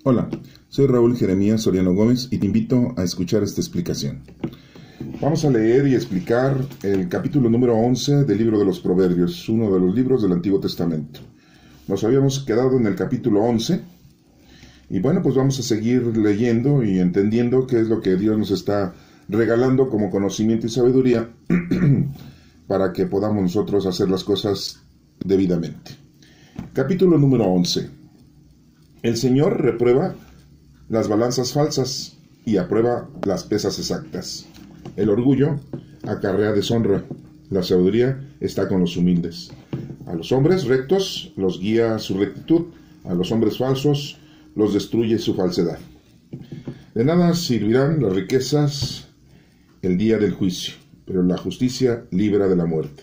Hola, soy Raúl Jeremías Soriano Gómez y te invito a escuchar esta explicación. Vamos a leer y explicar el capítulo número 11 del libro de los Proverbios, uno de los libros del Antiguo Testamento. Nos habíamos quedado en el capítulo 11 y bueno, pues vamos a seguir leyendo y entendiendo qué es lo que Dios nos está regalando como conocimiento y sabiduría para que podamos nosotros hacer las cosas debidamente. Capítulo número 11. El Señor reprueba las balanzas falsas y aprueba las pesas exactas. El orgullo acarrea deshonra, la sabiduría está con los humildes. A los hombres rectos los guía su rectitud, a los hombres falsos los destruye su falsedad. De nada servirán las riquezas el día del juicio, pero la justicia libra de la muerte.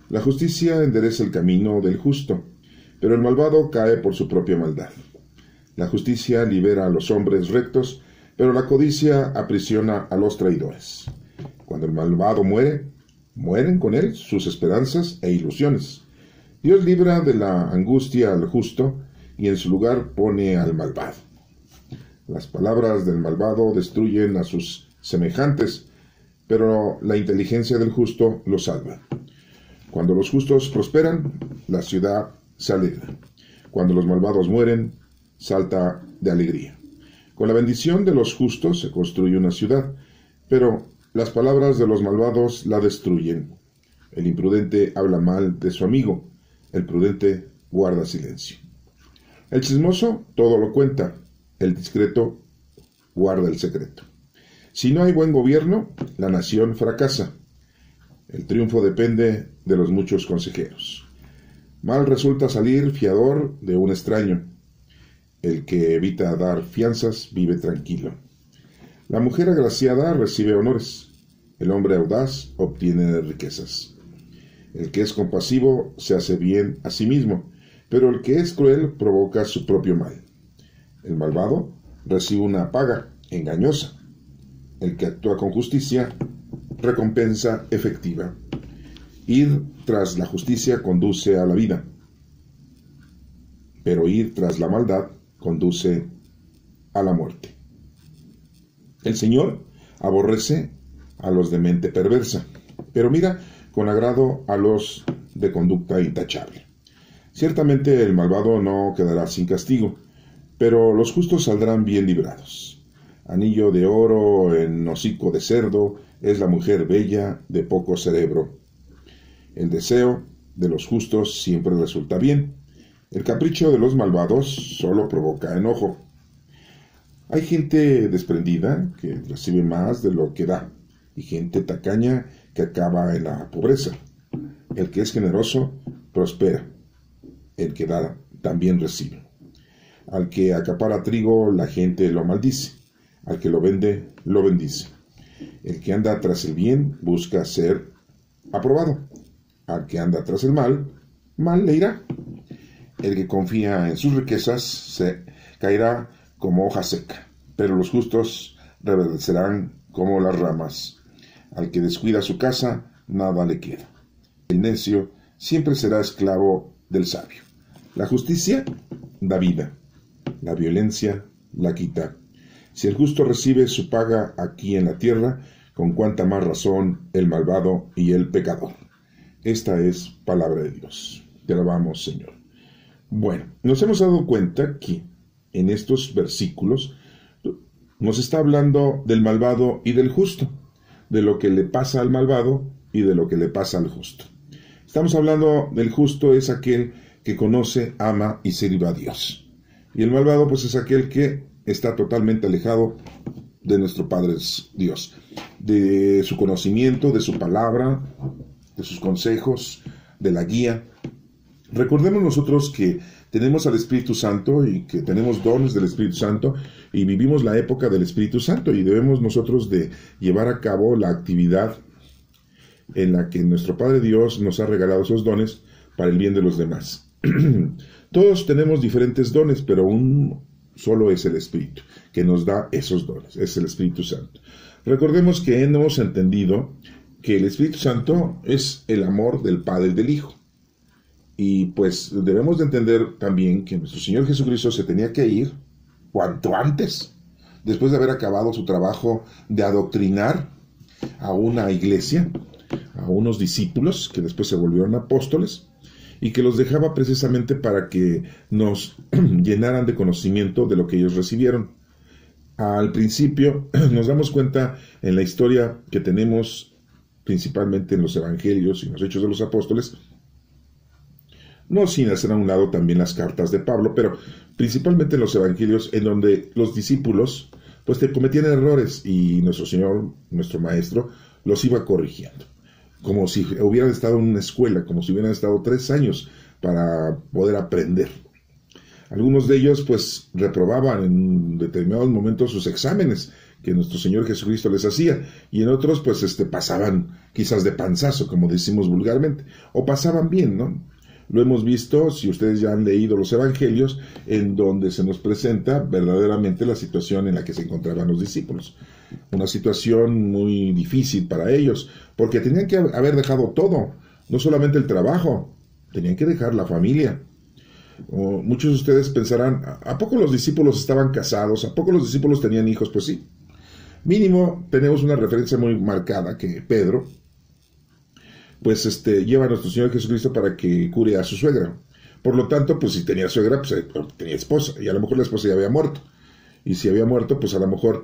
La justicia endereza el camino del justo, pero el malvado cae por su propia maldad. La justicia libera a los hombres rectos, pero la codicia aprisiona a los traidores. Cuando el malvado muere, mueren con él sus esperanzas e ilusiones. Dios libra de la angustia al justo y en su lugar pone al malvado. Las palabras del malvado destruyen a sus semejantes, pero la inteligencia del justo lo salva. Cuando los justos prosperan, la ciudad se alegra. Cuando los malvados mueren, salta de alegría. Con la bendición de los justos se construye una ciudad, pero las palabras de los malvados la destruyen. El imprudente habla mal de su amigo, el prudente guarda silencio. El chismoso todo lo cuenta, el discreto guarda el secreto. Si no hay buen gobierno, la nación fracasa. El triunfo depende de los muchos consejeros. Mal resulta salir fiador de un extraño. El que evita dar fianzas vive tranquilo. La mujer agraciada recibe honores. El hombre audaz obtiene riquezas. El que es compasivo se hace bien a sí mismo, pero el que es cruel provoca su propio mal. El malvado recibe una paga engañosa. El que actúa con justicia, recompensa efectiva. Ir tras la justicia conduce a la vida, pero ir tras la maldad conduce a la muerte. El Señor aborrece a los de mente perversa, pero mira con agrado a los de conducta intachable. Ciertamente el malvado no quedará sin castigo, pero los justos saldrán bien librados. Anillo de oro en hocico de cerdo es la mujer bella de poco cerebro. El deseo de los justos siempre resulta bien. El capricho de los malvados solo provoca enojo. Hay gente desprendida que recibe más de lo que da, y gente tacaña que acaba en la pobreza. El que es generoso prospera, el que da también recibe. Al que acapara trigo la gente lo maldice, al que lo vende lo bendice. El que anda tras el bien busca ser aprobado, al que anda tras el mal, mal le irá. El que confía en sus riquezas se caerá como hoja seca, pero los justos reverdecerán como las ramas. Al que descuida su casa, nada le queda. El necio siempre será esclavo del sabio. La justicia da vida, la violencia la quita. Si el justo recibe su paga aquí en la tierra, con cuánta más razón el malvado y el pecador. Esta es palabra de Dios. Te alabamos, Señor. Bueno, nos hemos dado cuenta que en estos versículos nos está hablando del malvado y del justo, de lo que le pasa al malvado y de lo que le pasa al justo. Estamos hablando del justo es aquel que conoce, ama y sirve a Dios. Y el malvado pues es aquel que está totalmente alejado de nuestro Padre Dios, de su conocimiento, de su palabra, de sus consejos, de la guía. Recordemos nosotros que tenemos al Espíritu Santo y que tenemos dones del Espíritu Santo y vivimos la época del Espíritu Santo y debemos nosotros de llevar a cabo la actividad en la que nuestro Padre Dios nos ha regalado esos dones para el bien de los demás. Todos tenemos diferentes dones, pero un solo es el Espíritu que nos da esos dones, es el Espíritu Santo. Recordemos que hemos entendido que el Espíritu Santo es el amor del Padre y del Hijo. Y pues debemos de entender también que nuestro Señor Jesucristo se tenía que ir cuanto antes, después de haber acabado su trabajo de adoctrinar a una iglesia, a unos discípulos que después se volvieron apóstoles, y que los dejaba precisamente para que nos llenaran de conocimiento de lo que ellos recibieron. Al principio nos damos cuenta en la historia que tenemos principalmente en los evangelios y en los hechos de los apóstoles, no sin hacer a un lado también las cartas de Pablo, pero principalmente en los evangelios, en donde los discípulos pues cometían errores y nuestro Señor, nuestro Maestro, los iba corrigiendo, como si hubieran estado en una escuela, como si hubieran estado 3 años para poder aprender. Algunos de ellos pues reprobaban en determinados momentos sus exámenes que nuestro Señor Jesucristo les hacía, y en otros pues pasaban quizás de panzazo, como decimos vulgarmente, o pasaban bien, ¿no? Lo hemos visto, si ustedes ya han leído los evangelios, en donde se nos presenta verdaderamente la situación en la que se encontraban los discípulos. Una situación muy difícil para ellos, porque tenían que haber dejado todo, no solamente el trabajo, tenían que dejar la familia. Muchos de ustedes pensarán, ¿a poco los discípulos estaban casados? ¿A poco los discípulos tenían hijos? Pues sí. Mínimo tenemos una referencia muy marcada que Pedro pues lleva a nuestro Señor Jesucristo para que cure a su suegra. Por lo tanto, pues si tenía suegra, pues tenía esposa, y a lo mejor la esposa ya había muerto. Y si había muerto, pues a lo mejor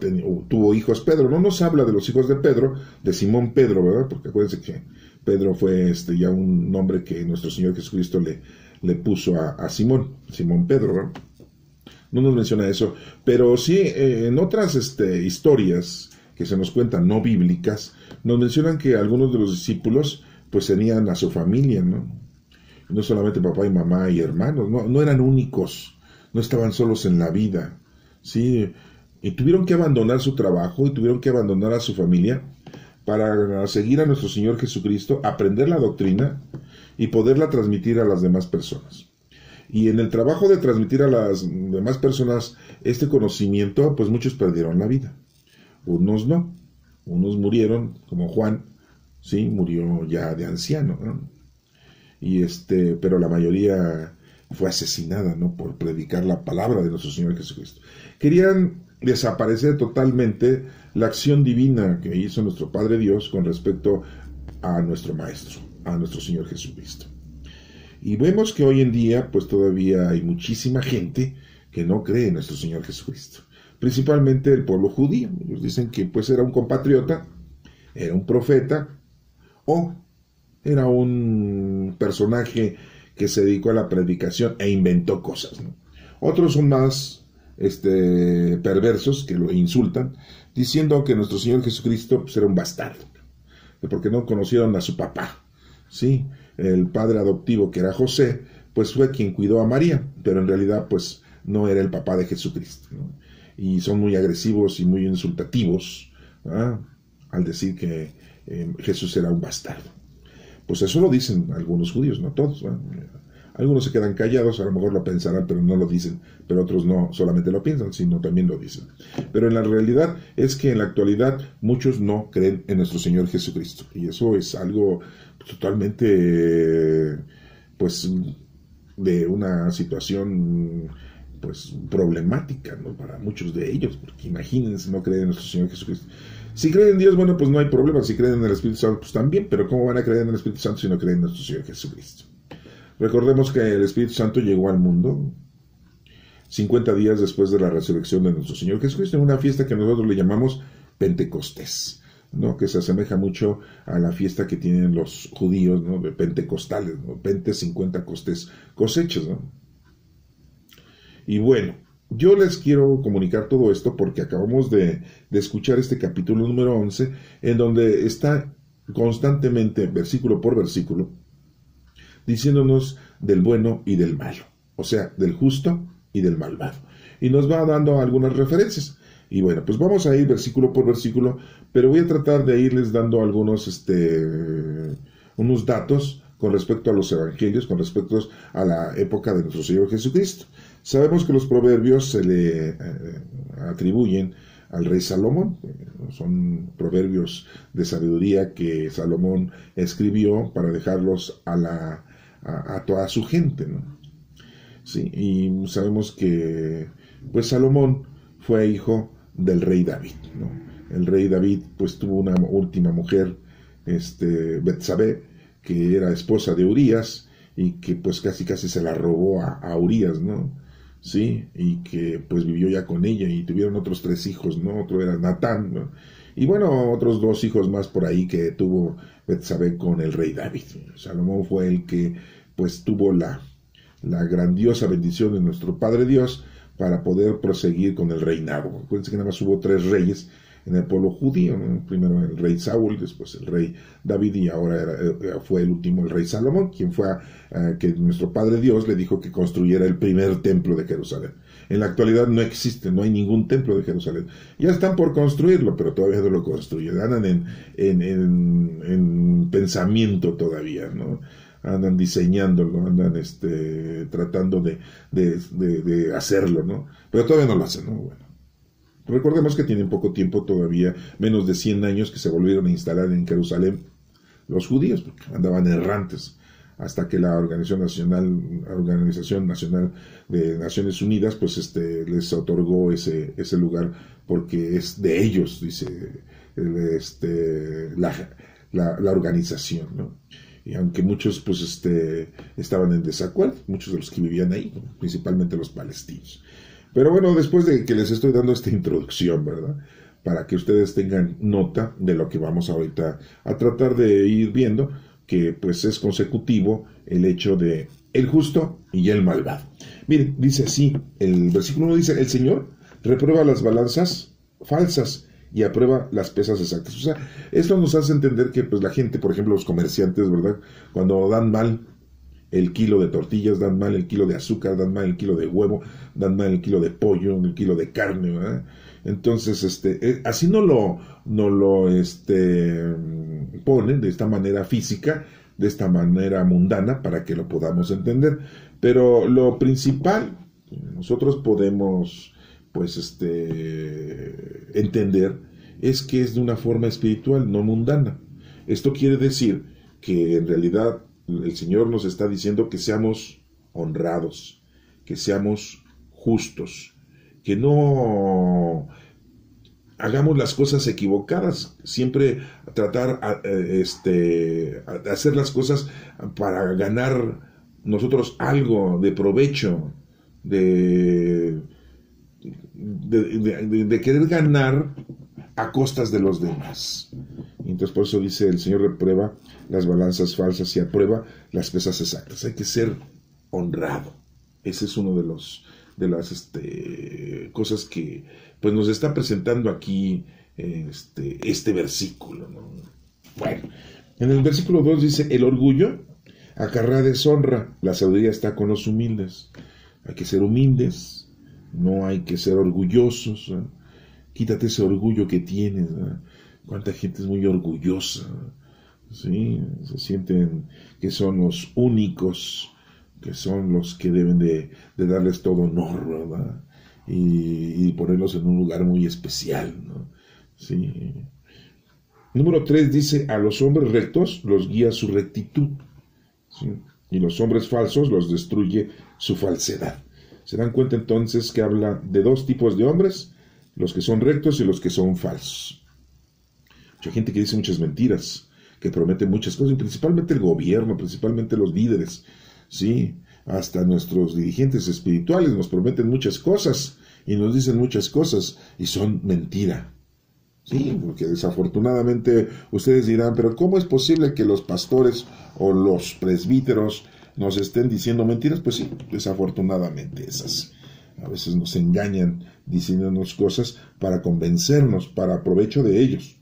tuvo hijos Pedro. No nos habla de los hijos de Pedro, de Simón Pedro, ¿verdad? Porque acuérdense que Pedro fue ya un nombre que nuestro Señor Jesucristo le puso a Simón Pedro, ¿verdad? No nos menciona eso, pero sí en otras historias que se nos cuentan no bíblicas, nos mencionan que algunos de los discípulos pues tenían a su familia, ¿no? No solamente papá y mamá y hermanos, no eran únicos, no estaban solos en la vida, ¿sí? Y tuvieron que abandonar su trabajo y tuvieron que abandonar a su familia para seguir a nuestro Señor Jesucristo, aprender la doctrina y poderla transmitir a las demás personas. Y en el trabajo de transmitir a las demás personas este conocimiento, pues muchos perdieron la vida. Unos no, unos murieron, como Juan, sí, murió ya de anciano, ¿no? Y pero la mayoría fue asesinada, ¿no? Por predicar la palabra de nuestro Señor Jesucristo. Querían desaparecer totalmente la acción divina que hizo nuestro Padre Dios con respecto a nuestro Maestro, a nuestro Señor Jesucristo. Y vemos que hoy en día, pues todavía hay muchísima gente que no cree en nuestro Señor Jesucristo. Principalmente el pueblo judío. Ellos dicen que pues era un compatriota, era un profeta, o era un personaje que se dedicó a la predicación e inventó cosas, ¿no? Otros son más perversos, que lo insultan, diciendo que nuestro Señor Jesucristo pues, era un bastardo, porque no conocieron a su papá, ¿sí? El padre adoptivo, que era José, pues fue quien cuidó a María, pero en realidad pues no era el papá de Jesucristo, ¿no? Y son muy agresivos y muy insultativos, ¿verdad? Al decir que Jesús era un bastardo. Pues eso lo dicen algunos judíos, no todos, ¿verdad? Algunos se quedan callados, a lo mejor lo pensarán, pero no lo dicen, pero otros no solamente lo piensan, sino también lo dicen. Pero en la realidad es que en la actualidad muchos no creen en nuestro Señor Jesucristo, y eso es algo totalmente, pues, de una situación, pues, problemática, ¿no? Para muchos de ellos, porque imagínense, no creen en nuestro Señor Jesucristo. Si creen en Dios, bueno, pues no hay problema. Si creen en el Espíritu Santo, pues también, pero ¿cómo van a creer en el Espíritu Santo si no creen en nuestro Señor Jesucristo? Recordemos que el Espíritu Santo llegó al mundo 50 días después de la resurrección de nuestro Señor Jesucristo, en una fiesta que nosotros le llamamos Pentecostés, ¿no? Que se asemeja mucho a la fiesta que tienen los judíos, ¿no? De Pentecostales, ¿no? 50 costés, cosechas, ¿no? Y bueno, yo les quiero comunicar todo esto porque acabamos de escuchar este capítulo número 11, en donde está constantemente, versículo por versículo, diciéndonos del bueno y del malo, o sea, del justo y del malvado. Y nos va dando algunas referencias. Y bueno, pues vamos a ir versículo por versículo, pero voy a tratar de irles dando algunos, unos datos con respecto a los evangelios, con respecto a la época de nuestro Señor Jesucristo. Sabemos que los proverbios se le atribuyen al rey Salomón, son proverbios de sabiduría que Salomón escribió para dejarlos a toda su gente, ¿no? Sí, y sabemos que pues Salomón fue hijo del rey David, ¿no? El rey David pues tuvo una última mujer, Betsabé, que era esposa de Urías, y que pues casi se la robó a Urías, ¿no? Sí, y que pues vivió ya con ella, y tuvieron otros 3 hijos, ¿no? Otro era Natán, ¿no? Y bueno, otros 2 hijos más por ahí que tuvo Betsabé con el rey David. Salomón fue el que pues tuvo la grandiosa bendición de nuestro Padre Dios para poder proseguir con el reinado. Acuérdense que nada más hubo 3 reyes en el pueblo judío, ¿no? Primero el rey Saúl, después el rey David, y ahora fue el último, el rey Salomón, quien fue que nuestro Padre Dios le dijo que construyera el primer templo de Jerusalén. En la actualidad no existe, no hay ningún templo de Jerusalén. Ya están por construirlo, pero todavía no lo construyen. Andan en pensamiento todavía, ¿no? Andan diseñándolo, andan tratando de hacerlo, ¿no? Pero todavía no lo hacen, ¿no? Bueno. Recordemos que tienen poco tiempo todavía, menos de 100 años que se volvieron a instalar en Jerusalén los judíos, porque andaban errantes, hasta que la Organización Nacional de Naciones Unidas pues les otorgó ese lugar, porque es de ellos, dice la organización, ¿no? Y aunque muchos pues estaban en desacuerdo, muchos de los que vivían ahí, principalmente los palestinos. Pero bueno, después de que les estoy dando esta introducción, ¿verdad?, para que ustedes tengan nota de lo que vamos ahorita a tratar de ir viendo, que pues es consecutivo el hecho de el justo y el malvado. Miren, dice así, el versículo 1 dice: el Señor reprueba las balanzas falsas y aprueba las pesas exactas. O sea, esto nos hace entender que pues la gente, por ejemplo los comerciantes, ¿verdad?, cuando dan mal el kilo de tortillas, dan mal el kilo de azúcar, dan mal el kilo de huevo, dan mal el kilo de pollo, el kilo de carne, ¿verdad? Entonces, así no lo ponen de esta manera física, de esta manera mundana, para que lo podamos entender. Pero lo principal, nosotros podemos, pues, entender, es que es de una forma espiritual, no mundana. Esto quiere decir que en realidad el Señor nos está diciendo que seamos honrados, que seamos justos, que no hagamos las cosas equivocadas, siempre tratar hacer las cosas para ganar nosotros algo de provecho, de querer ganar a costas de los demás. Entonces por eso dice: el Señor reprueba las balanzas falsas y aprueba las pesas exactas. Hay que ser honrado. Ese es uno de las cosas que pues nos está presentando aquí este versículo, ¿no? Bueno, en el versículo 2 dice: el orgullo acarrea deshonra, la sabiduría está con los humildes. Hay que ser humildes, no hay que ser orgullosos, ¿eh? Quítate ese orgullo que tienes, ¿eh? Cuánta gente es muy orgullosa, ¿sí? Se sienten que son los únicos, que son los que deben de darles todo honor, ¿verdad? Y ponerlos en un lugar muy especial, ¿no? Sí. Número 3 dice: a los hombres rectos los guía su rectitud, ¿sí? Y los hombres falsos los destruye su falsedad. ¿Se dan cuenta entonces que habla de 2 tipos de hombres? Los que son rectos y los que son falsos. Mucha gente que dice muchas mentiras, que promete muchas cosas, y principalmente el gobierno, principalmente los líderes, ¿sí? Hasta nuestros dirigentes espirituales nos prometen muchas cosas y nos dicen muchas cosas y son mentira, ¿sí? Porque desafortunadamente ustedes dirán: pero ¿cómo es posible que los pastores o los presbíteros nos estén diciendo mentiras? Pues sí, desafortunadamente esas. A veces nos engañan diciéndonos cosas para convencernos, para provecho de ellos.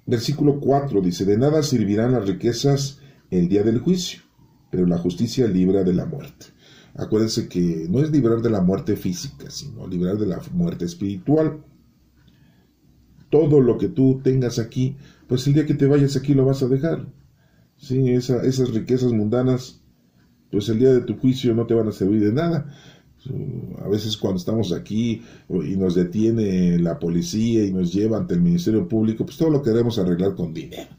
Versículo 4 dice: de nada servirán las riquezas el día del juicio, pero la justicia libra de la muerte. Acuérdense que no es librar de la muerte física, sino librar de la muerte espiritual. Todo lo que tú tengas aquí, pues el día que te vayas aquí lo vas a dejar. Sí, esas riquezas mundanas, pues el día de tu juicio no te van a servir de nada. A veces cuando estamos aquí y nos detiene la policía y nos lleva ante el Ministerio Público, pues todo lo queremos arreglar con dinero,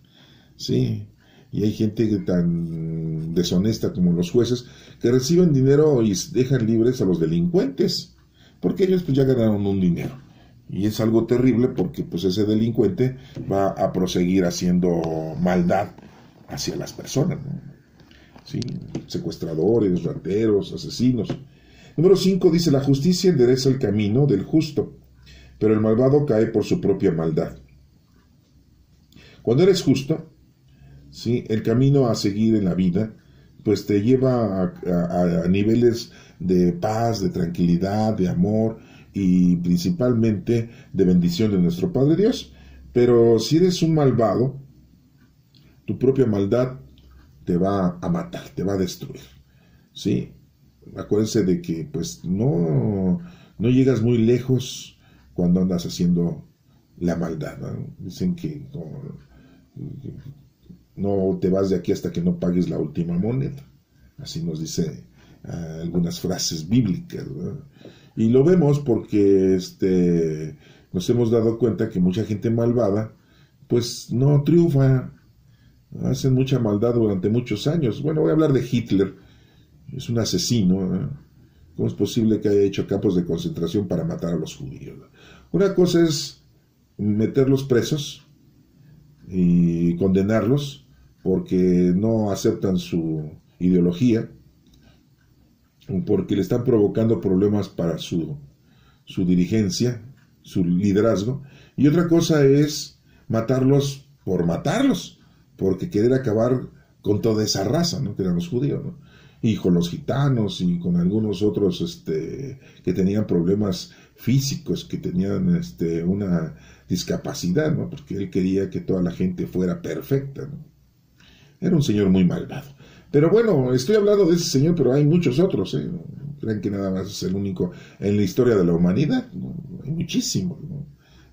¿sí? Y hay gente tan deshonesta como los jueces que reciben dinero y dejan libres a los delincuentes. porque ellos pues ya ganaron un dinero. Y es algo terrible porque pues ese delincuente va a proseguir haciendo maldad hacia las personas, ¿no? ¿Sí? Secuestradores, rateros, asesinos. Número 5 dice: la justicia endereza el camino del justo, pero el malvado cae por su propia maldad. Cuando eres justo, ¿sí?, el camino a seguir en la vida pues te lleva a niveles de paz, de tranquilidad, de amor y principalmente de bendición de nuestro Padre Dios. Pero si eres un malvado, tu propia maldad te va a matar, te va a destruir, ¿sí? Acuérdense de que pues no llegas muy lejos cuando andas haciendo la maldad, ¿no? Dicen que no te vas de aquí hasta que no pagues la última moneda. Así nos dice algunas frases bíblicas, ¿no? Y lo vemos porque nos hemos dado cuenta que mucha gente malvada pues no triunfa, hacen mucha maldad durante muchos años. Bueno, voy a hablar de Hitler. Es un asesino, ¿no? ¿Cómo es posible que haya hecho campos de concentración para matar a los judíos? Una cosa es meterlos presos y condenarlos porque no aceptan su ideología, porque le están provocando problemas para su dirigencia, su liderazgo. Y otra cosa es matarlos por matarlos, porque querer acabar con toda esa raza, ¿no?, que eran los judíos, ¿no? Y con los gitanos y con algunos otros que tenían problemas físicos, que tenían una discapacidad, ¿no?, porque él quería que toda la gente fuera perfecta, ¿no? Era un señor muy malvado. Pero bueno, estoy hablando de ese señor, pero hay muchos otros, ¿eh? No crean que nada más es el único en la historia de la humanidad, ¿no? Hay muchísimos, ¿no?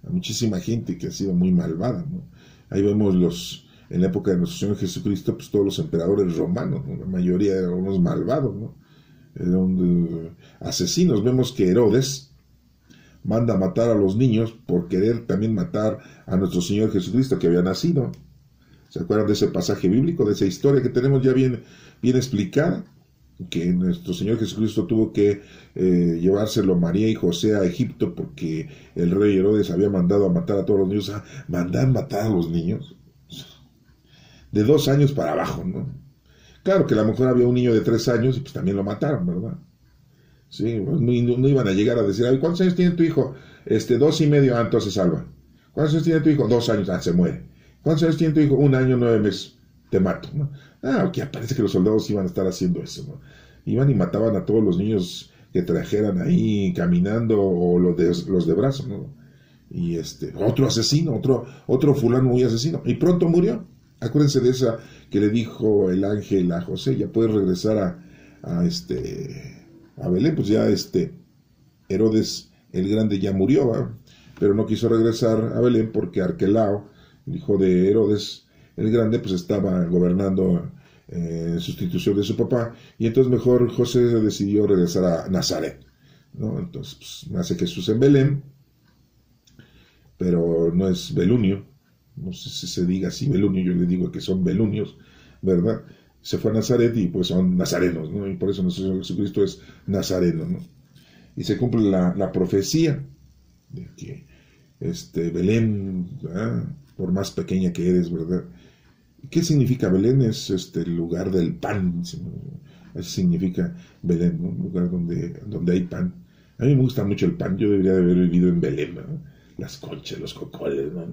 Hay muchísima gente que ha sido muy malvada, ¿no? Ahí vemos en la época de nuestro Señor Jesucristo, pues todos los emperadores romanos, ¿no? La mayoría eran unos malvados, ¿no? Eran asesinos. Vemos que Herodes manda a matar a los niños por querer también matar a nuestro Señor Jesucristo que había nacido. ¿Se acuerdan de ese pasaje bíblico, de esa historia que tenemos ya bien explicada? Que nuestro Señor Jesucristo tuvo que llevárselo María y José a Egipto porque el rey Herodes había mandado a matar a todos los niños. ¿Mandar matar a los niños? De 2 años para abajo, ¿no? Claro que a lo mejor había un niño de 3 años y pues también lo mataron, ¿verdad? Sí, no iban a llegar a decir: ¿cuántos años tiene tu hijo? 2 y medio, entonces salva. ¿Cuántos años tiene tu hijo? 2 años, se muere. ¿Cuántos años tiene tu hijo? 1 año, 9 meses, te mato, ¿no? Ok, parece que los soldados iban a estar haciendo eso, ¿no? Iban y mataban a todos los niños que trajeran ahí caminando, o los de brazo, ¿no? Y otro asesino, otro fulano muy asesino, y pronto murió. Acuérdense de esa que le dijo el ángel a José: ya puedes regresar a Belén. Pues ya Herodes el Grande ya murió, ¿verdad? Pero no quiso regresar a Belén porque Arquelao, el hijo de Herodes el Grande, pues estaba gobernando en sustitución de su papá, y entonces mejor José decidió regresar a Nazaret, ¿no? Entonces pues, nace Jesús en Belén, pero no es Belunio, no sé si se diga así Belunio, yo le digo que son belunios, ¿verdad? Se fue a Nazaret y pues son nazarenos, ¿no? Y por eso nuestro Señor Jesucristo es nazareno, ¿no? Y se cumple la profecía de que Belén, ¿verdad?, por más pequeña que eres, ¿verdad? ¿Qué significa Belén? Es el lugar del pan, así significa Belén, ¿no? Un lugar donde hay pan. A mí me gusta mucho el pan, yo debería de haber vivido en Belén, ¿no? Las conchas, los cocoles, ¿no?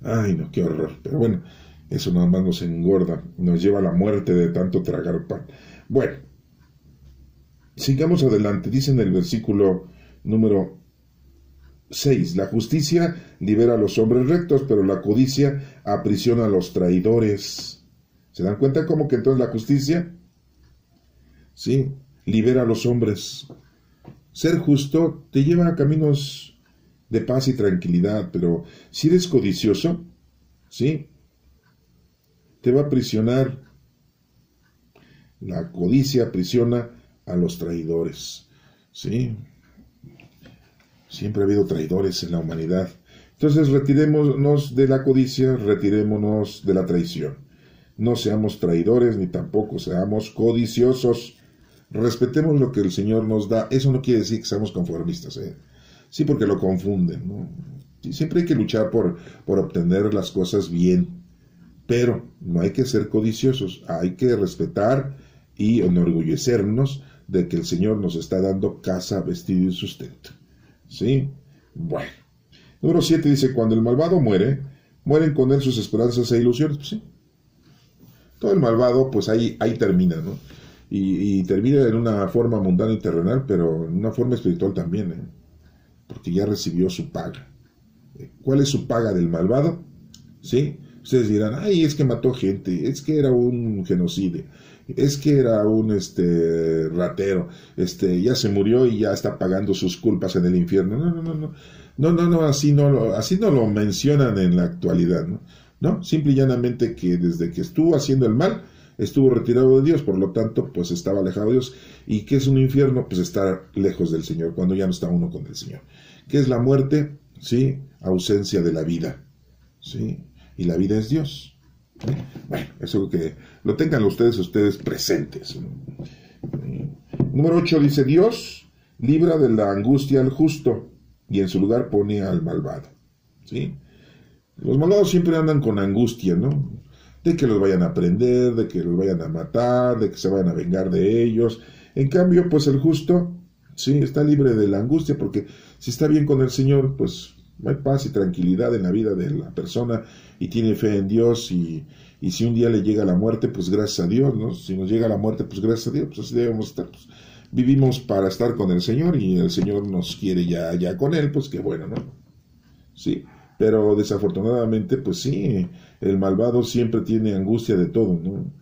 Ay, no, qué horror. Pero bueno, eso nada más nos engorda, nos lleva a la muerte de tanto tragar pan. Bueno, sigamos adelante. Dice en el versículo número 6: la justicia libera a los hombres rectos, pero la codicia aprisiona a los traidores. ¿Se dan cuenta cómo que entonces la justicia, sí, libera a los hombres? Ser justo te lleva a caminos de paz y tranquilidad, pero si eres codicioso, ¿sí?, te va a aprisionar. La codicia aprisiona a los traidores, ¿sí? Siempre ha habido traidores en la humanidad. Entonces retirémonos de la codicia, retirémonos de la traición. No seamos traidores ni tampoco seamos codiciosos. respetemos lo que el Señor nos da. Eso no quiere decir que seamos conformistas, ¿eh? Sí, porque lo confunden, ¿no? Sí, siempre hay que luchar por obtener las cosas bien, pero no hay que ser codiciosos, hay que respetar y enorgullecernos de que el Señor nos está dando casa, vestido y sustento. ¿Sí? Bueno. Número 7 dice, cuando el malvado muere, mueren con él sus esperanzas e ilusiones. Pues sí. Todo el malvado, pues ahí termina, ¿no? Y termina en una forma mundana y terrenal, pero en una forma espiritual también, ¿eh? Porque ya recibió su paga. ¿Cuál es su paga del malvado? ¿Sí? Ustedes dirán, ay, es que mató gente, es que era un genocidio, es que era un ratero, ya se murió y ya está pagando sus culpas en el infierno. No, así no lo mencionan en la actualidad, ¿no? No, simple y llanamente que desde que estuvo haciendo el mal, estuvo retirado de Dios, por lo tanto, pues estaba alejado de Dios. ¿Y qué es un infierno? Pues estar lejos del Señor, cuando ya no está uno con el Señor. ¿Qué es la muerte? Sí, ausencia de la vida, ¿sí? Y la vida es Dios. Bueno, eso que lo tengan ustedes presentes. Número 8 dice, Dios libra de la angustia al justo y en su lugar pone al malvado. ¿Sí? Los malvados siempre andan con angustia, ¿no? De que los vayan a prender, de que los vayan a matar, de que se vayan a vengar de ellos. En cambio, pues el justo, sí, está libre de la angustia, porque si está bien con el Señor, pues hay paz y tranquilidad en la vida de la persona y tiene fe en Dios, y si un día le llega la muerte, pues gracias a Dios, ¿no? Si nos llega la muerte, pues gracias a Dios, pues así debemos estar. Pues, vivimos para estar con el Señor y el Señor nos quiere ya con Él, pues qué bueno, ¿no? Sí, pero desafortunadamente, pues sí, el malvado siempre tiene angustia de todo, ¿no?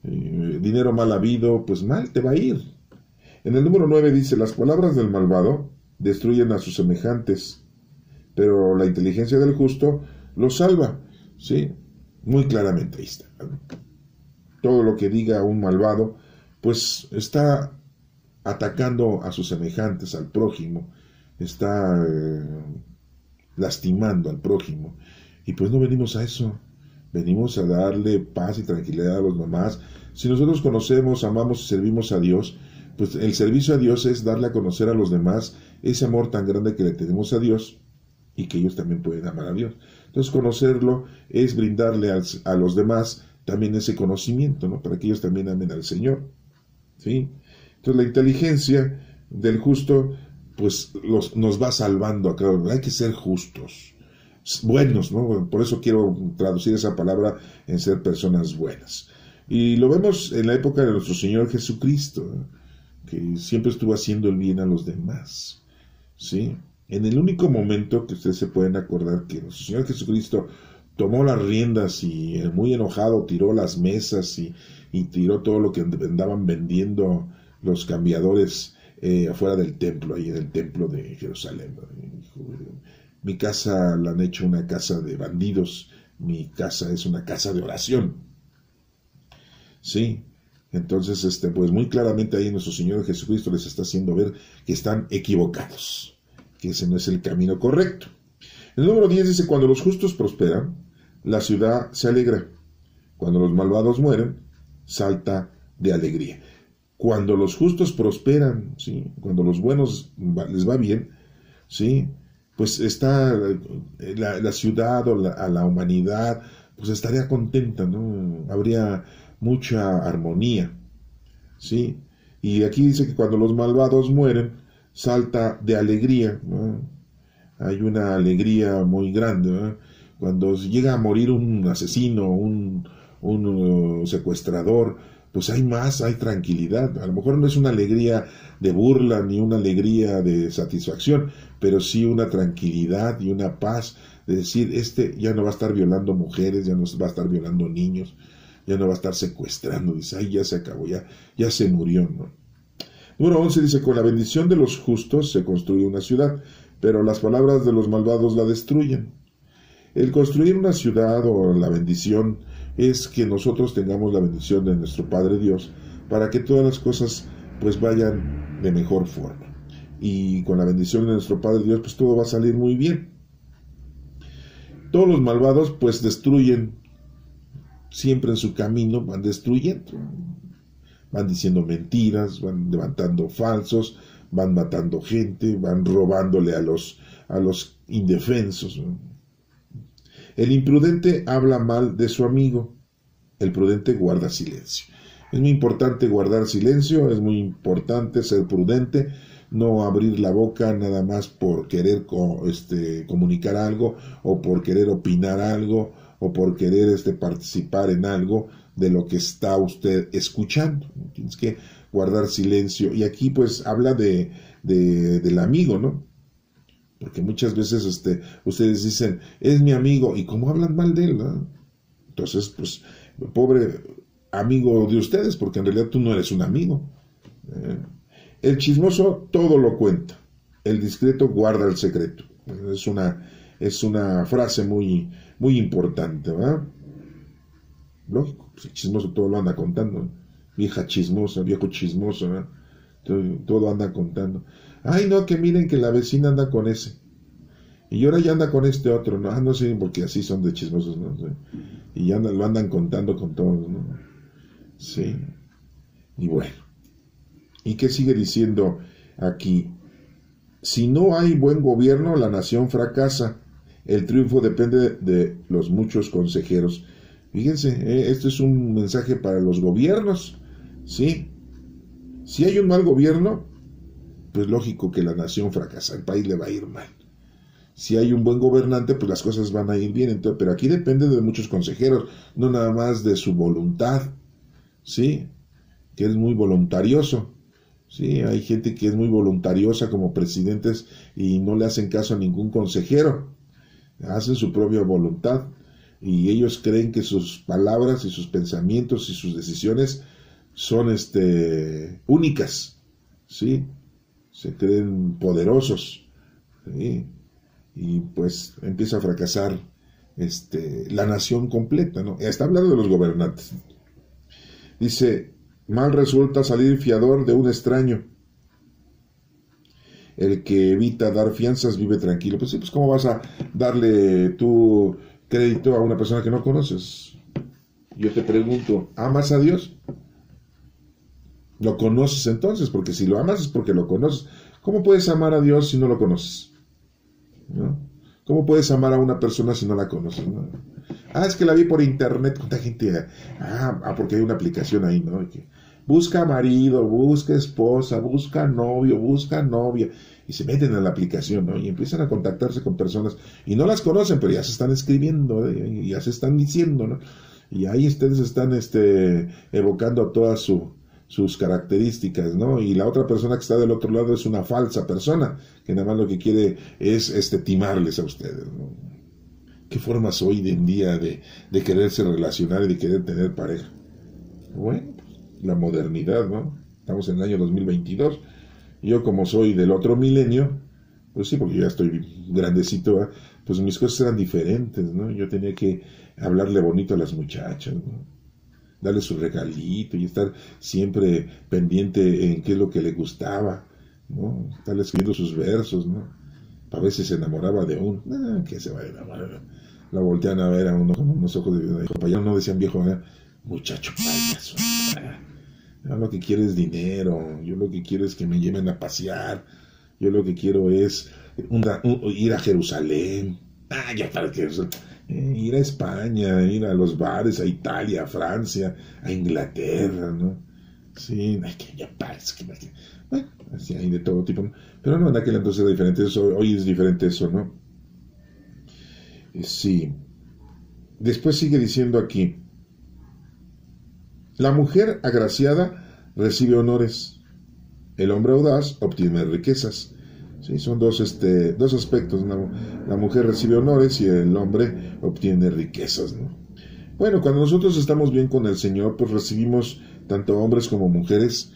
Dinero mal habido, pues mal te va a ir. En el número 9 dice, las palabras del malvado destruyen a sus semejantes, pero la inteligencia del justo lo salva. ¿Sí? Muy claramente ahí está. Todo lo que diga un malvado, pues está atacando a sus semejantes, al prójimo, está lastimando al prójimo. Y pues no venimos a eso, venimos a darle paz y tranquilidad a los demás. Si nosotros conocemos, amamos y servimos a Dios, pues el servicio a Dios es darle a conocer a los demás ese amor tan grande que le tenemos a Dios y que ellos también pueden amar a Dios. Entonces conocerlo es brindarle a los demás también ese conocimiento, ¿no? Para que ellos también amen al Señor. ¿Sí? Entonces la inteligencia del justo pues nos va salvando a cada uno. Hay que ser justos, buenos, ¿no? Por eso quiero traducir esa palabra en ser personas buenas. Y lo vemos en la época de nuestro Señor Jesucristo, ¿no? Que siempre estuvo haciendo el bien a los demás. ¿Sí? En el único momento que ustedes se pueden acordar que nuestro Señor Jesucristo tomó las riendas y muy enojado tiró las mesas y tiró todo lo que andaban vendiendo los cambiadores afuera del templo, ahí en el templo de Jerusalén. Mi casa la han hecho una casa de bandidos, mi casa es una casa de oración. Sí, entonces pues muy claramente ahí nuestro Señor Jesucristo les está haciendo ver que están equivocados, que ese no es el camino correcto. El número 10 dice, cuando los justos prosperan, la ciudad se alegra. Cuando los malvados mueren, salta de alegría. Cuando los justos prosperan, ¿sí? Cuando los buenos les va bien, ¿sí? Pues está la ciudad o a la humanidad, pues estaría contenta, ¿no? Habría mucha armonía, ¿sí? Y aquí dice que cuando los malvados mueren, salta de alegría, ¿no? Hay una alegría muy grande, ¿no? Cuando llega a morir un asesino, un secuestrador, pues hay tranquilidad. A lo mejor no es una alegría de burla ni una alegría de satisfacción, pero sí una tranquilidad y una paz de decir, ya no va a estar violando mujeres, ya no va a estar violando niños, ya no va a estar secuestrando. Dice, ay, ya se acabó, ya se murió, ¿no? Número 11 dice, con la bendición de los justos se construye una ciudad, pero las palabras de los malvados la destruyen. El construir una ciudad o la bendición es que nosotros tengamos la bendición de nuestro Padre Dios para que todas las cosas pues vayan de mejor forma. Y con la bendición de nuestro Padre Dios pues todo va a salir muy bien. Todos los malvados pues destruyen, siempre en su camino van destruyendo. van diciendo mentiras, van levantando falsos, van matando gente, van robándole a los indefensos, ¿no? El imprudente habla mal de su amigo, el prudente guarda silencio. Es muy importante guardar silencio, es muy importante ser prudente, no abrir la boca nada más por querer comunicar algo, o por querer opinar algo, o por querer participar en algo de lo que está usted escuchando. Tienes que guardar silencio. Y aquí pues habla del amigo, ¿no? Porque muchas veces ustedes dicen, es mi amigo, y cómo hablan mal de él, ¿no? Entonces, pues, pobre amigo de ustedes, porque en realidad tú no eres un amigo. El chismoso todo lo cuenta, el discreto guarda el secreto. Es una frase muy, muy importante, ¿verdad? Lógico, pues el chismoso todo lo anda contando, ¿no? Vieja chismosa, viejo chismoso, ¿verdad? Todo anda contando. Ay, no, que miren que la vecina anda con ese. Y ahora ya anda con este otro, ¿no? No sé, porque así son de chismosos, ¿no? Sí. Y ya lo andan contando con todos, ¿no? Sí. Y bueno. ¿Y qué sigue diciendo aquí? Si no hay buen gobierno, la nación fracasa. El triunfo depende de los muchos consejeros. Fíjense, esto es un mensaje para los gobiernos, ¿sí? Si hay un mal gobierno, pues lógico que la nación fracasa, el país le va a ir mal. Si hay un buen gobernante, pues las cosas van a ir bien. Entonces, pero aquí depende de muchos consejeros, no nada más de su voluntad, ¿sí? Que es muy voluntarioso. Sí, hay gente que es muy voluntariosa como presidentes y no le hacen caso a ningún consejero, hacen su propia voluntad y ellos creen que sus palabras y sus pensamientos y sus decisiones son únicas, ¿sí? Se creen poderosos, ¿sí? Y pues empieza a fracasar la nación completa, ¿no? Está hablando de los gobernantes. Dice, mal resulta salir fiador de un extraño. El que evita dar fianzas vive tranquilo. Pues sí, pues ¿cómo vas a darle tu crédito a una persona que no conoces? Yo te pregunto, ¿amas a Dios? ¿Lo conoces entonces? Porque si lo amas es porque lo conoces. ¿Cómo puedes amar a Dios si no lo conoces? ¿No? ¿Cómo puedes amar a una persona si no la conoces? ¿No? Es que la vi por internet. ¿Cuánta gente? Porque hay una aplicación ahí, ¿no? Que busca marido, busca esposa, busca novio, busca novia. Y se meten en la aplicación, ¿no? Y empiezan a contactarse con personas. Y no las conocen, pero ya se están escribiendo, y ya se están diciendo, ¿no? Y ahí ustedes están evocando todas sus características, ¿no? Y la otra persona que está del otro lado es una falsa persona, que nada más lo que quiere es timarles a ustedes, ¿no? ¿Qué formas hoy en día de quererse relacionar y de querer tener pareja? Bueno, pues, la modernidad, ¿no? Estamos en el año 2022. Yo como soy del otro milenio, pues sí, porque yo ya estoy grandecito, ¿eh? Pues mis cosas eran diferentes, ¿no? Yo tenía que hablarle bonito a las muchachas, ¿no? Darle su regalito y estar siempre pendiente en qué es lo que le gustaba, ¿no? Estarle escribiendo sus versos, ¿no? A veces se enamoraba de que se va a enamorar. La voltean a ver a uno con unos ojos de payaso, no decían viejo, muchacho payaso. Yo lo que quiero es dinero, yo lo que quiero es que me lleven a pasear, yo lo que quiero es ir a Jerusalén, ya para que ir a España, ir a los bares, a Italia, a Francia, a Inglaterra, ¿no? Sí, que ya parece que bueno, así hay de todo tipo, pero no, en aquel entonces era diferente eso, hoy es diferente eso, ¿no? Sí. Después sigue diciendo aquí, la mujer agraciada recibe honores, el hombre audaz obtiene riquezas. Sí, son dos aspectos, ¿no? La mujer recibe honores y el hombre obtiene riquezas, ¿no? Bueno, cuando nosotros estamos bien con el Señor, pues recibimos, tanto hombres como mujeres,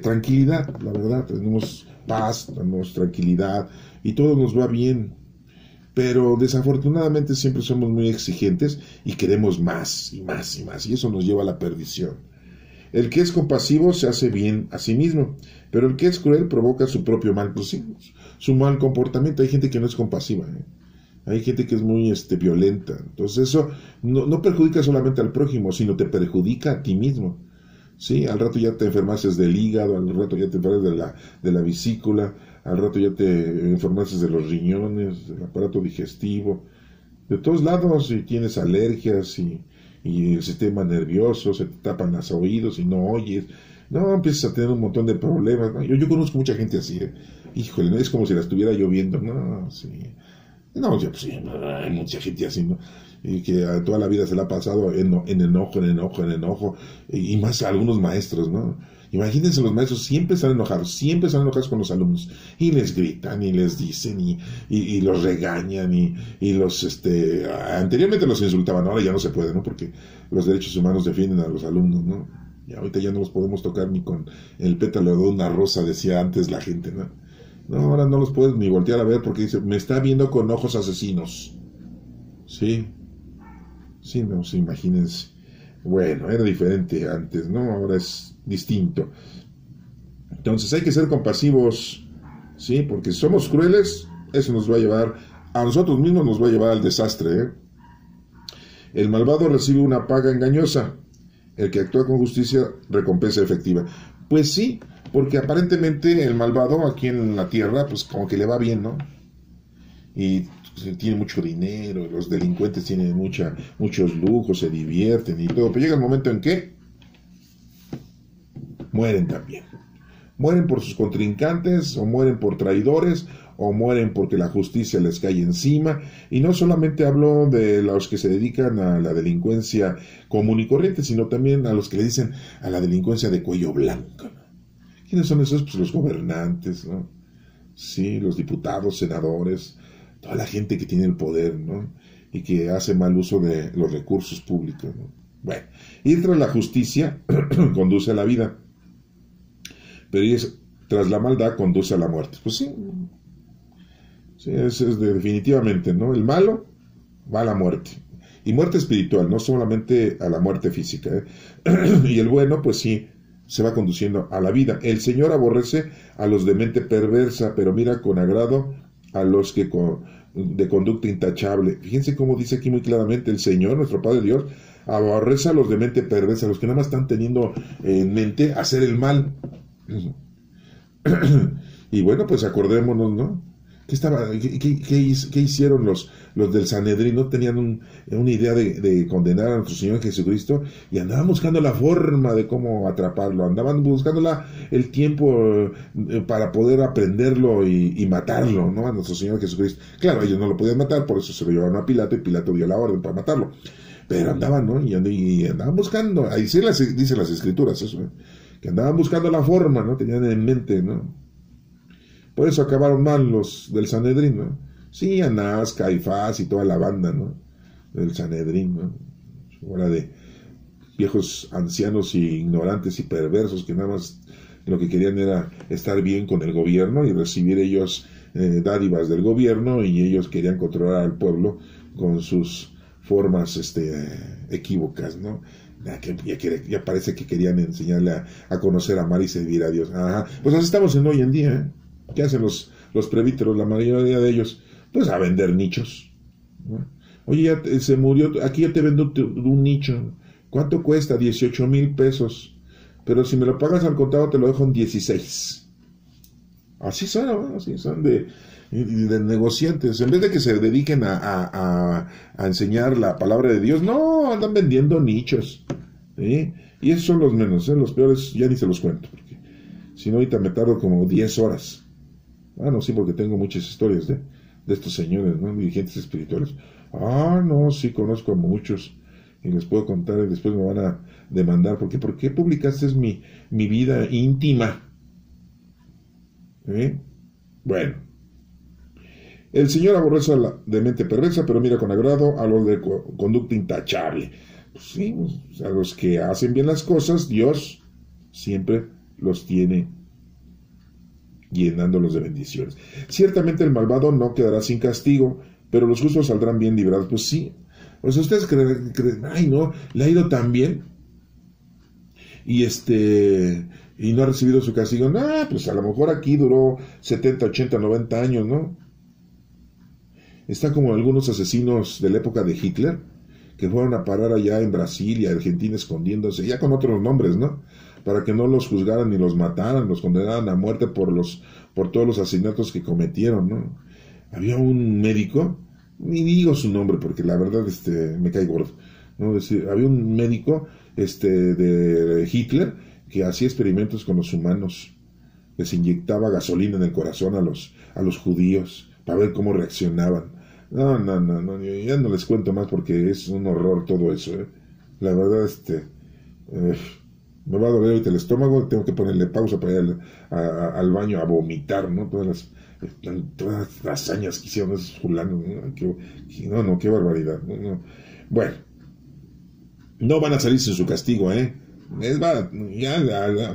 tranquilidad, la verdad, tenemos paz, tenemos tranquilidad y todo nos va bien. Pero desafortunadamente siempre somos muy exigentes y queremos más y más y más, y eso nos lleva a la perdición. El que es compasivo se hace bien a sí mismo, pero el que es cruel provoca su propio mal, pues sí, su mal comportamiento. Hay gente que no es compasiva, hay gente que es muy violenta. Entonces eso no perjudica solamente al prójimo, sino te perjudica a ti mismo. Sí, al rato ya te enfermaste del hígado, al rato ya te enfermas de la vesícula, al rato ya te enfermaste de los riñones, del aparato digestivo, de todos lados, y tienes alergias y el sistema nervioso, se te tapan los oídos y no oyes. No, empiezas a tener un montón de problemas, ¿no? Yo conozco mucha gente así, ¿eh? Híjole, es como si la estuviera lloviendo, ¿no? Sí. No, ya, pues, sí, hay mucha gente así, ¿no? Y que toda la vida se la ha pasado en enojo, y más algunos maestros, ¿no? Imagínense, los maestros siempre están enojados con los alumnos, y les gritan, y les dicen, y los regañan, y los, anteriormente los insultaban, ahora ya no se puede, ¿no? Porque los derechos humanos defienden a los alumnos, ¿no? Y ahorita ya no los podemos tocar ni con el pétalo de una rosa, decía antes la gente, ¿no? No, ahora no los puedes ni voltear a ver porque dice, me está viendo con ojos asesinos. Sí, sí, no, sí, imagínense. Bueno, era diferente antes, ¿no? Ahora es distinto. Entonces hay que ser compasivos, ¿sí? Porque si somos crueles, eso nos va a llevar, a nosotros mismos nos va a llevar al desastre, ¿eh? El malvado recibe una paga engañosa. El que actúa con justicia, recompensa efectiva. Pues sí, porque aparentemente el malvado aquí en la tierra, pues como que le va bien, ¿no? Y tiene mucho dinero, los delincuentes tienen muchos lujos, se divierten y todo, pero llega el momento en que mueren también. Mueren por sus contrincantes, o mueren por traidores, o mueren porque la justicia les cae encima. Y no solamente hablo de los que se dedican a la delincuencia común y corriente, sino también a los que le dicen a la delincuencia de cuello blanco, ¿no? ¿Quiénes son esos? Pues los gobernantes, ¿no? Sí, los diputados, senadores, toda la gente que tiene el poder, ¿no? Y que hace mal uso de los recursos públicos, ¿no? Bueno, ir tras la justicia conduce a la vida, pero ir tras la maldad conduce a la muerte. Pues sí, sí, es definitivamente, ¿no? El malo va a la muerte, y muerte espiritual, no solamente a la muerte física, ¿eh? Y el bueno, pues sí, se va conduciendo a la vida. El Señor aborrece a los de mente perversa, pero mira con agrado a los que de conducta intachable. Fíjense cómo dice aquí muy claramente el Señor, nuestro Padre Dios, aborrece a los de mente perversa, a los que nada más están teniendo en mente hacer el mal. Y bueno, pues acordémonos, ¿no? ¿Qué hicieron los del Sanedrín? No tenían una idea de condenar a nuestro Señor Jesucristo, y andaban buscando la forma de cómo atraparlo, andaban buscando el tiempo para poder aprenderlo y matarlo, ¿no? A nuestro Señor Jesucristo. Claro, ellos no lo podían matar, por eso se lo llevaron a Pilato, y Pilato dio la orden para matarlo. Pero andaban, ¿no? Y andaban buscando, ahí sí dicen las Escrituras eso, ¿eh? Que andaban buscando la forma, ¿no? Tenían en mente, ¿no? Por eso acabaron mal los del Sanedrín, ¿no? Sí, Anás, Caifás y toda la banda, ¿no? Del Sanedrín, ¿no? Hora de viejos ancianos y ignorantes y perversos que nada más lo que querían era estar bien con el gobierno y recibir ellos dádivas del gobierno, y ellos querían controlar al pueblo con sus formas equívocas, ¿no? Ya parece que querían enseñarle a conocer, amar y servir a Dios. Ajá. Pues así estamos en hoy en día, ¿eh? ¿Qué hacen los presbíteros, la mayoría de ellos? Pues a vender nichos, ¿no? Oye, ya se murió, aquí ya te vendo un nicho. ¿Cuánto cuesta? 18,000 pesos. Pero si me lo pagas al contado te lo dejo en 16. Así son, ¿no? Así son de negociantes. En vez de que se dediquen a enseñar la palabra de Dios, no, andan vendiendo nichos, ¿sí? Y esos son los menos, ¿eh? Los peores ya ni se los cuento, porque si no ahorita me tardo como 10 horas. No, sí, porque tengo muchas historias de estos señores, ¿no? Dirigentes espirituales. No, sí, conozco a muchos y les puedo contar, y después me van a demandar. ¿Por qué publicaste mi vida íntima? ¿Eh? Bueno, el Señor aborrece a la de mente perversa, pero mira con agrado a los de conducta intachable. Pues sí, a los que hacen bien las cosas, Dios siempre los tiene llenándolos de bendiciones. Ciertamente el malvado no quedará sin castigo, pero los justos saldrán bien librados. Pues sí, o sea, ustedes creen, ay no, le ha ido tan bien, y y no ha recibido su castigo. No, pues a lo mejor aquí duró 70, 80, 90 años, ¿no? Está como algunos asesinos de la época de Hitler, que fueron a parar allá en Brasil y Argentina escondiéndose, ya con otros nombres, ¿no? para que no los juzgaran ni los mataran, los condenaran a muerte por todos los asesinatos que cometieron, ¿no? Había un médico, ni digo su nombre porque la verdad me cae gordo, ¿no? Había un médico de Hitler que hacía experimentos con los humanos, les inyectaba gasolina en el corazón a los judíos para ver cómo reaccionaban. No, ya no les cuento más porque es un horror todo eso, ¿eh? La verdad, me va a doler ahorita el estómago, tengo que ponerle pausa para ir al baño a vomitar, ¿no? Todas las hazañas que hicieron esos fulanos, ¿no? Qué barbaridad, no. Bueno, no van a salir sin su castigo, ¿eh?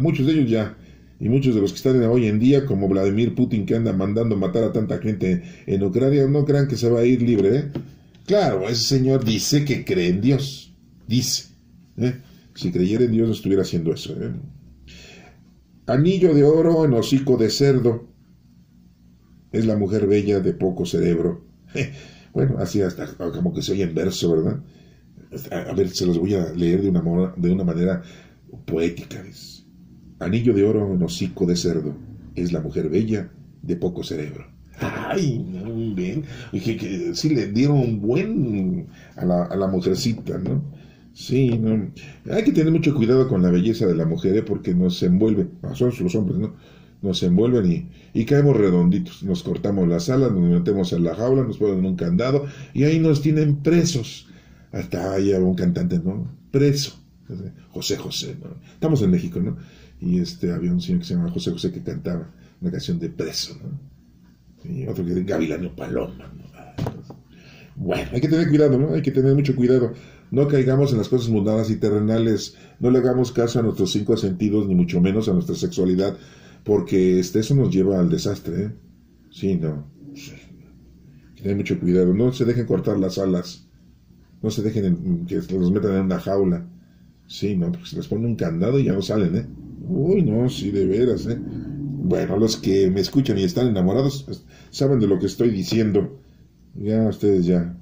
Muchos de ellos ya, y muchos de los que están hoy en día, como Vladimir Putin, que anda mandando matar a tanta gente en Ucrania, no crean que se va a ir libre, ¿eh? Claro, ese señor dice que cree en Dios, dice, ¿eh? Si creyera en Dios no estuviera haciendo eso, ¿eh? Anillo de oro en hocico de cerdo, es la mujer bella de poco cerebro. Bueno, así hasta como que se oye en verso, ¿verdad? A ver, se los voy a leer de una manera poética. Anillo de oro en hocico de cerdo, es la mujer bella de poco cerebro. Ay, no, bien. Que sí le dieron un buen a la mujercita, ¿no? Sí, no. Hay que tener mucho cuidado con la belleza de la mujer, porque nos envuelve, son los hombres, ¿no? Nos envuelven y caemos redonditos, nos cortamos las alas, nos metemos en la jaula, nos ponen en un candado y ahí nos tienen presos. Hasta ahí había un cantante, ¿no? Preso, José José, ¿no? Estamos en México, ¿no? Y había un señor que se llama José José que cantaba una canción de preso, ¿no? Y otro que era Gavilano Paloma, ¿no? Bueno, hay que tener cuidado, ¿no? Hay que tener mucho cuidado. No caigamos en las cosas mundanas y terrenales, no le hagamos caso a nuestros 5 sentidos, ni mucho menos a nuestra sexualidad, porque eso nos lleva al desastre, ¿eh? Sí, no. Hay que tener mucho cuidado. No se dejen cortar las alas. No se dejen que los metan en una jaula. Sí, no, porque se les pone un candado y ya no salen, ¿eh? Uy, no, sí, de veras, ¿eh? Bueno, los que me escuchan y están enamorados saben de lo que estoy diciendo. Ya, ustedes ya.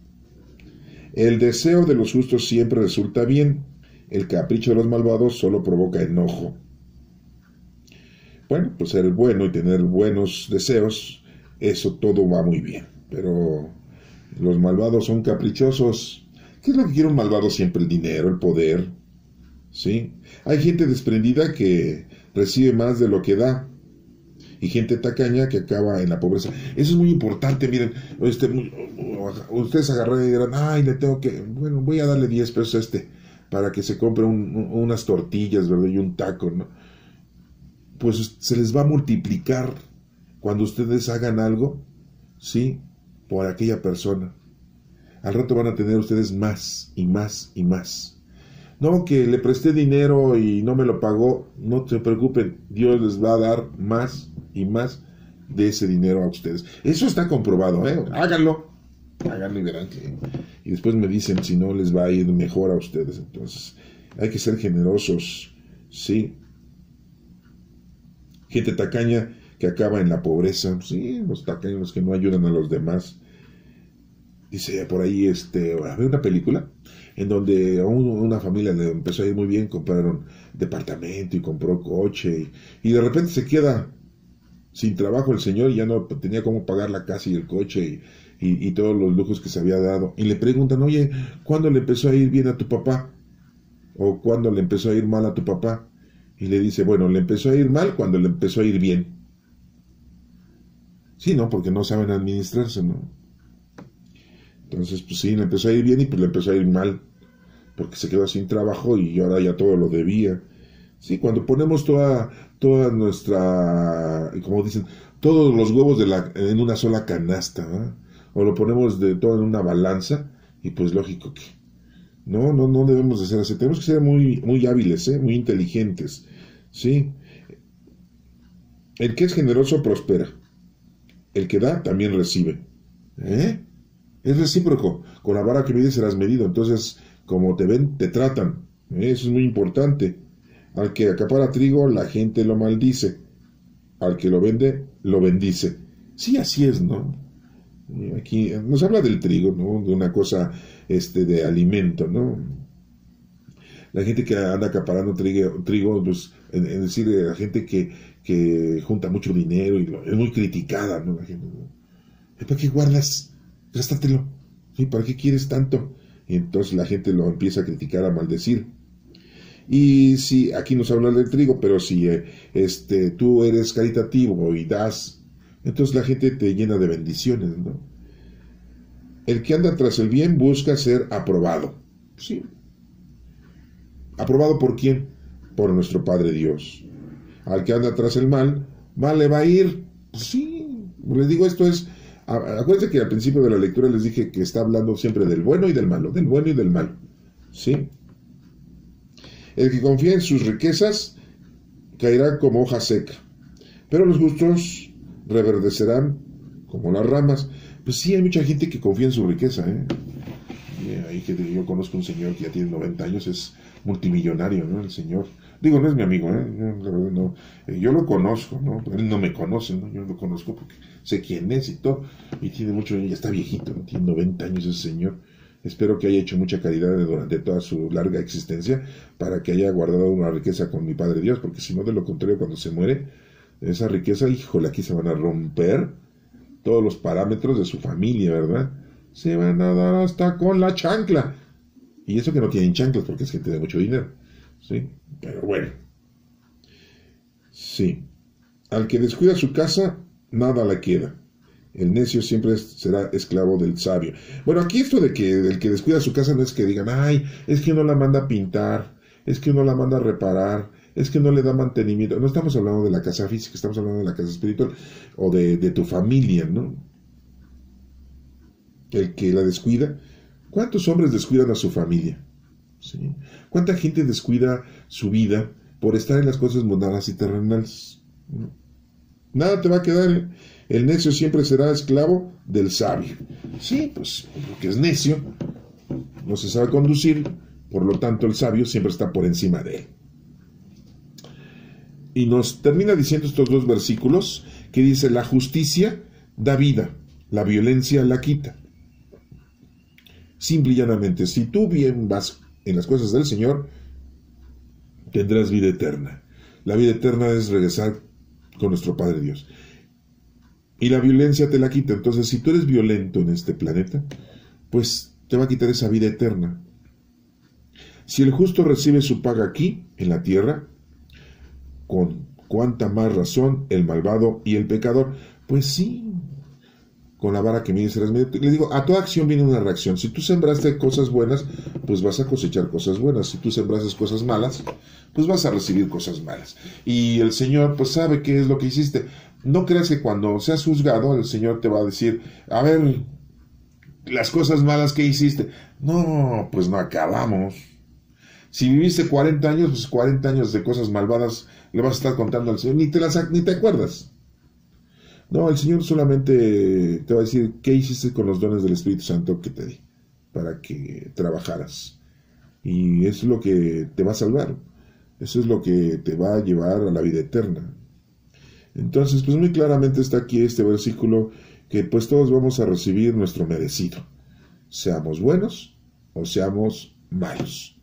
El deseo de los justos siempre resulta bien. El capricho de los malvados solo provoca enojo. Bueno, pues ser bueno y tener buenos deseos, eso todo va muy bien. Pero los malvados son caprichosos. ¿Qué es lo que quiere un malvado siempre? El dinero, el poder. ¿Sí? Hay gente desprendida que recibe más de lo que da. Y gente tacaña que acaba en la pobreza. Eso es muy importante, miren. Ustedes agarran y dirán, ay, bueno, voy a darle 10 pesos a para que se compre unas tortillas, ¿verdad? Y un taco, ¿no? Pues se les va a multiplicar cuando ustedes hagan algo, ¿sí? Por aquella persona. Al rato van a tener ustedes más y más y más. No, que le presté dinero y no me lo pagó, no se preocupen, Dios les va a dar más y más de ese dinero a ustedes. Eso está comprobado, ¿eh? Háganlo y verán que... Y después me dicen si no les va a ir mejor a ustedes. Entonces, hay que ser generosos, ¿sí? Gente tacaña que acaba en la pobreza, sí, los tacaños que no ayudan a los demás. Dice por ahí, había una película en donde a una familia le empezó a ir muy bien, compraron departamento y compró coche, y de repente se queda sin trabajo el señor y ya no tenía cómo pagar la casa y el coche y todos los lujos que se había dado. Y le preguntan, oye, ¿cuándo le empezó a ir bien a tu papá? ¿O cuándo le empezó a ir mal a tu papá? Y le dice, bueno, le empezó a ir mal cuando le empezó a ir bien. Sí, ¿no? Porque no saben administrarse, ¿no? Entonces, pues sí, le empezó a ir bien y pues le empezó a ir mal, porque se quedó sin trabajo y ahora ya todo lo debía. Sí, cuando ponemos toda nuestra, como dicen, todos los huevos en una sola canasta, ¿eh? O lo ponemos de todo en una balanza, y pues lógico que no debemos de ser así. Tenemos que ser muy, muy hábiles, ¿eh? Muy inteligentes, ¿sí? El que es generoso prospera. El que da también recibe, ¿eh? Es recíproco. Con la vara que mides serás medido. Entonces, como te ven, te tratan. Eso es muy importante. Al que acapara trigo, la gente lo maldice. Al que lo vende, lo bendice. Sí, así es, ¿no? Aquí nos habla del trigo, ¿no? De una cosa, de alimento, ¿no? La gente que anda acaparando trigo, pues en decir, la gente que junta mucho dinero y es muy criticada, ¿no? La gente, ¿no? ¿Para qué guardas? Gástatelo. ¿Sí? ¿Para qué quieres tanto? Y entonces la gente lo empieza a criticar, a maldecir. Y si aquí nos habla del trigo, pero si tú eres caritativo y das, entonces la gente te llena de bendiciones, ¿no? El que anda tras el bien busca ser aprobado. Sí. ¿Aprobado por quién? Por nuestro Padre Dios. Al que anda tras el mal, mal le va a ir. Sí. Les digo, esto es... Acuérdense que al principio de la lectura les dije que está hablando siempre del bueno y del malo, del bueno y del malo. ¿Sí? El que confía en sus riquezas caerá como hoja seca, pero los justos reverdecerán como las ramas. Pues sí, hay mucha gente que confía en su riqueza, ¿eh? Yo conozco un señor que ya tiene 90 años, es multimillonario, ¿no? El señor. Digo, no es mi amigo, ¿eh? Yo, la verdad, no. Yo lo conozco, ¿no? Él no me conoce, ¿no? Yo lo conozco porque sé quién es y todo. Y tiene mucho, ya está viejito, ¿no? Tiene 90 años ese señor. Espero que haya hecho mucha caridad durante toda su larga existencia para que haya guardado una riqueza con mi Padre Dios, porque si no, de lo contrario, cuando se muere, esa riqueza, híjole, aquí se van a romper todos los parámetros de su familia, ¿verdad? Se van a dar hasta con la chancla. Y eso que no tienen chanclas, porque es gente de mucho dinero, ¿sí? Pero bueno. Sí. Al que descuida su casa, nada le queda. El necio siempre será esclavo del sabio. Bueno, aquí esto de que el que descuida su casa no es que digan, ay, es que no la manda a pintar, es que no la manda a reparar, es que no le da mantenimiento. No estamos hablando de la casa física, estamos hablando de la casa espiritual o de tu familia, ¿no? El que la descuida. ¿Cuántos hombres descuidan a su familia? ¿Sí? ¿Cuánta gente descuida su vida por estar en las cosas mundanas y terrenales? Nada te va a quedar, ¿eh? El necio siempre será esclavo del sabio. Sí, pues porque es necio, no se sabe conducir, por lo tanto el sabio siempre está por encima de él. Y nos termina diciendo estos dos versículos que dice, la justicia da vida, la violencia la quita. Simple y llanamente, si tú bien vas en las cosas del Señor, tendrás vida eterna. La vida eterna es regresar con nuestro Padre Dios. Y la violencia te la quita. Entonces, si tú eres violento en este planeta, pues te va a quitar esa vida eterna. Si el justo recibe su paga aquí, en la tierra, con cuánta más razón el malvado y el pecador. Pues sí, con la vara que mides serás medido. Le digo, a toda acción viene una reacción. Si tú sembraste cosas buenas, pues vas a cosechar cosas buenas. Si tú sembraste cosas malas, pues vas a recibir cosas malas. Y el Señor, pues sabe qué es lo que hiciste. No creas que cuando seas juzgado, el Señor te va a decir, a ver, las cosas malas que hiciste. No, pues no acabamos. Si viviste 40 años, pues 40 años de cosas malvadas le vas a estar contando al Señor, ni te acuerdas. No, el Señor solamente te va a decir qué hiciste con los dones del Espíritu Santo que te di, para que trabajaras. Y eso es lo que te va a salvar. Eso es lo que te va a llevar a la vida eterna. Entonces, pues muy claramente está aquí este versículo que pues todos vamos a recibir nuestro merecido. Seamos buenos o seamos malos.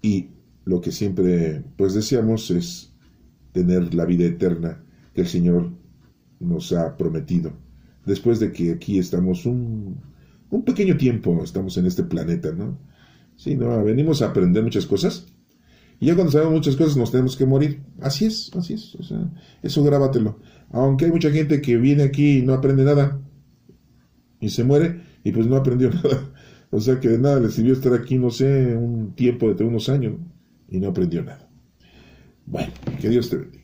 Y lo que siempre pues deseamos es tener la vida eterna que el Señor nos ha prometido. Después de que aquí estamos un pequeño tiempo, estamos en este planeta, ¿no? Sí, no, venimos a aprender muchas cosas. Y ya cuando sabemos muchas cosas nos tenemos que morir. Así es. O sea, eso grábatelo. Aunque hay mucha gente que viene aquí y no aprende nada. Y se muere y pues no aprendió nada. O sea que de nada le sirvió estar aquí, no sé, un tiempo de unos años. Y no aprendió nada. Bueno, que Dios te bendiga.